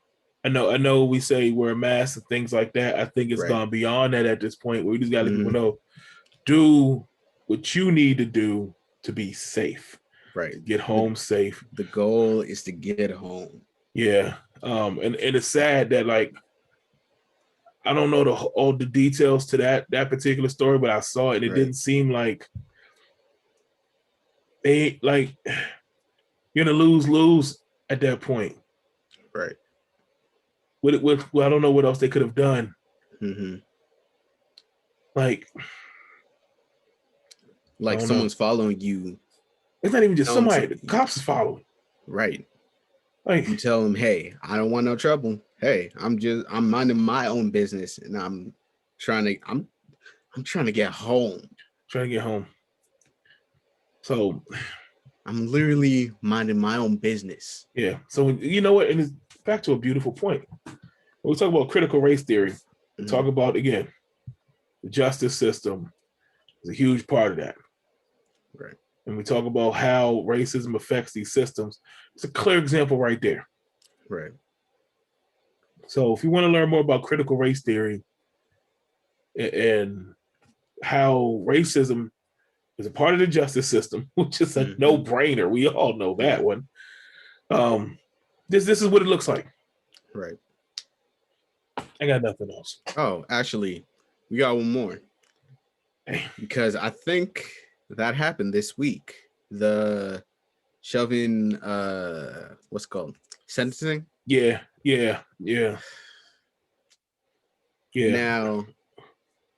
I know we say wear a mask and things like that. I think it's right. gone beyond that at this point. We just got to let people know, do what you need to do to be safe. Right. Get home safe. The goal is to get home. Yeah. And it's sad that, like, I don't know all the details to that particular story, but I saw it and it didn't seem like they, like, you're gonna lose at that point. Right. Well, I don't know what else they could have done. Mm-hmm. Like someone's following you. It's not even just somebody. The cops is following. Right. Like, you tell them, hey, I don't want no trouble. Hey, I'm minding my own business, and I'm trying to get home. Trying to get home. So I'm literally minding my own business. Yeah. So you know what? And it's back to a beautiful point. When we talk about critical race theory, we talk about, again, the justice system is a huge part of that. Right. And we talk about how racism affects these systems. It's a clear example right there. Right. So if you want to learn more about critical race theory and how racism is a part of the justice system, which is a no-brainer. We all know that one. This is what it looks like. Right. I got nothing else. Oh, actually, we got one more. Because I think that happened this week. The shoving, what's it called? Sentencing? Yeah. Now,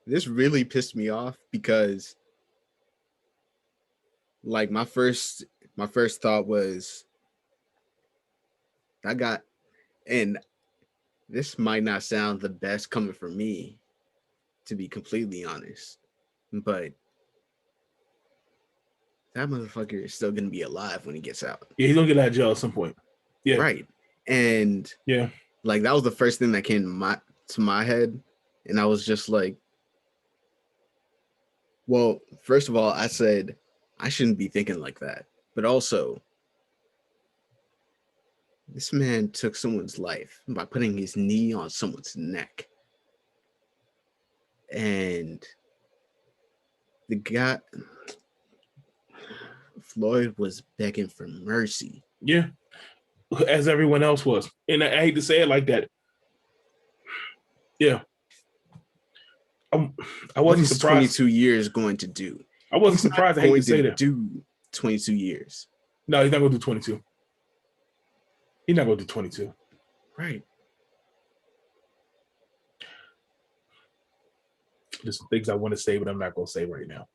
this really pissed me off because, like, my first thought was, and this might not sound the best coming from me, to be completely honest, but that motherfucker is still gonna be alive when he gets out. Yeah, he's gonna get out of jail at some point. Yeah. Right. And yeah, like that was the first thing that came to my head. And I was just like, well, first of all, I said I shouldn't be thinking like that. But also, this man took someone's life by putting his knee on someone's neck. And the guy, Floyd, was begging for mercy. Yeah, as everyone else was. And I hate to say it like that. Yeah. I wasn't surprised. 22 years going to do? I wasn't surprised. I hate to say that. Do 22 years. No, he's not going to do 22. He's not going to do 22. Right. There's some things I want to say, but I'm not going to say right now.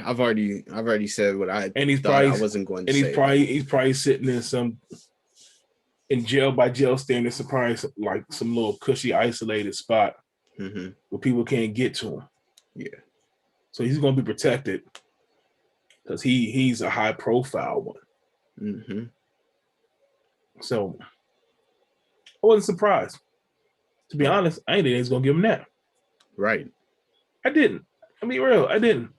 I've already said what I and he's thought probably, I wasn't going to and say. He's probably sitting in jail by jail standards, surprise, like some little cushy, isolated spot where people can't get to him. Yeah. So he's going to be protected because he's a high profile one. Mm-hmm. So I wasn't surprised. To be honest, I didn't think he's going to give him that. Right. I didn't. I mean, real, I didn't.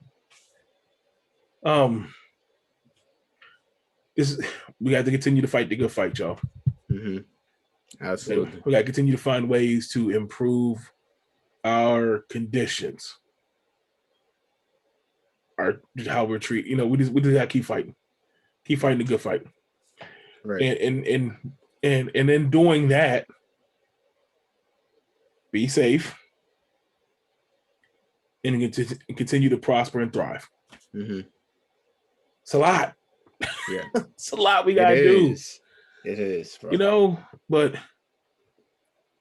We got to continue to fight the good fight, y'all. Mm-hmm. Absolutely. We got to continue to find ways to improve our conditions, how we're treated. We just got to keep fighting the good fight. Right. And in doing that, be safe and continue to prosper and thrive. Mm-hmm. It's a lot. Yeah. It's a lot we gotta do. It is, bro. But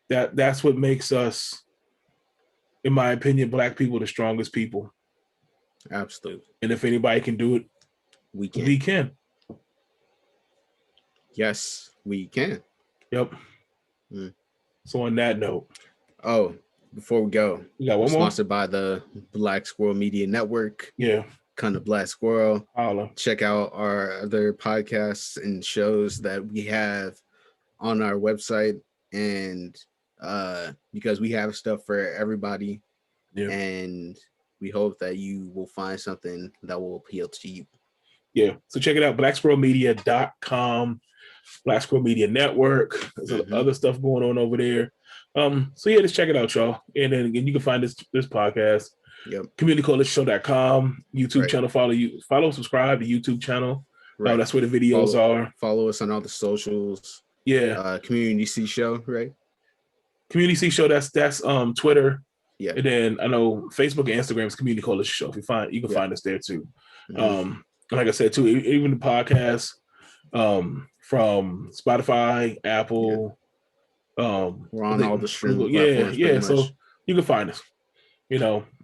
that's what makes us, in my opinion, Black people the strongest people. Absolutely. And if anybody can do it, we can. Yes, we can. Yep. So on that note. Oh, before we go, we got one more. Sponsored by the Black Squirrel Media Network. Yeah. Kind of Black Squirrel. Holla. Check out our other podcasts and shows that we have on our website, and because we have stuff for everybody. Yeah. And we hope that you will find something that will appeal to you. Yeah. So check it out, blacksquirrelmedia.com, Black Squirrel Media Network. There's other stuff going on over there. So yeah, just check it out, y'all. And then again, you can find this podcast. Yep. CommunityCoalition.com, YouTube channel. Follow, subscribe to YouTube channel. Right. That's where the videos are. Follow us on all the socials. Yeah. Community C Show, right? Community C Show, that's Twitter. Yeah. And then I know Facebook and Instagram is Community Coalition Show. If you can find us there too. Like I said too, even the podcast from Spotify, Apple. We're on all the streaming platforms. Yeah. So you can find us,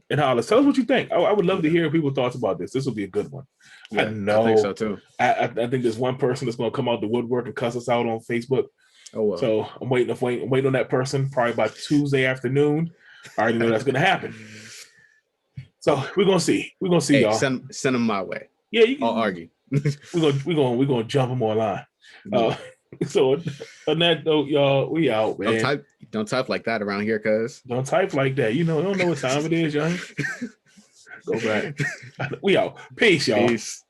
and holler. Tell us what you think. I would love to hear people's thoughts about this. This will be a good one. Yeah, I know. I think so too. I think there's one person that's going to come out the woodwork and cuss us out on Facebook. Oh well. So I'm waiting on that person probably by Tuesday afternoon. I already know that's going to happen. So we're gonna see. Y'all. Send them my way. Yeah, I'll argue. we're gonna jump them online. So on that note, y'all, we out, man. Don't type like that around here, cuz. Don't type like that. Don't know what time it is, young. Go back. We out. Peace, y'all. Peace.